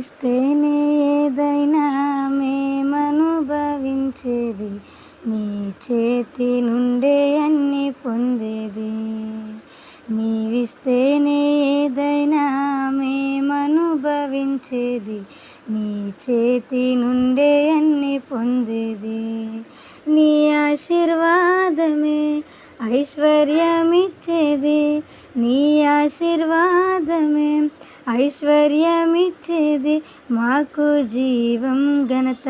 నీవిస్తేనే ఏదైనా మేమనుభవించేది, నీ చేతి నుండే అన్ని పొందేది. నీవిస్తేనే ఏదైనా మేమనుభవించేది, నీ చేతి నుండే అన్ని పొందేది. నీ ఆశీర్వాదమే ఐశ్వర్యమిచ్చేది, నీ ఆశీర్వాదమే ఐశ్వర్యమిచ్చేది, మాకు జీవం ఘనత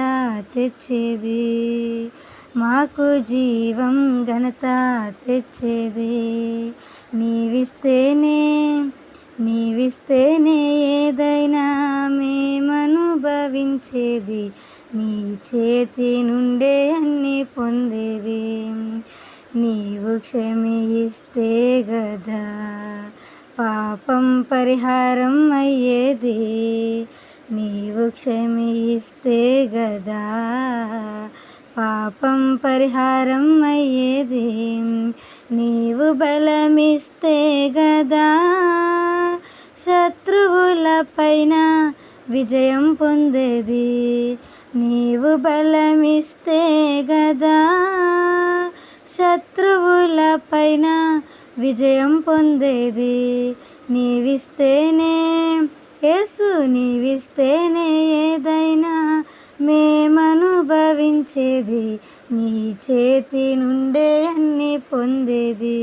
తెచ్చేది, మాకు జీవం ఘనత తెచ్చేది. నీవిస్తేనే ఏదైనా మేమనుభవించేది, నీ చేతి నుండే అన్ని పొందేది. నీవు క్షమిస్తే గదా పాపం పరిహారం అయ్యేది, నీవు క్షమిస్తే గదా పాపం పరిహారం అయ్యేది. నీవు బలమిస్తే గదా శత్రువుల పైన విజయం పొందేది, నీవు బలమిస్తే గదా శత్రువుల పైన విజయం పొందేది. నీవిస్తేనే యేసు, నీవిస్తేనే ఏదైనా మేమనుభవించేది, నీ చేతి నుండే అన్ని పొందేది.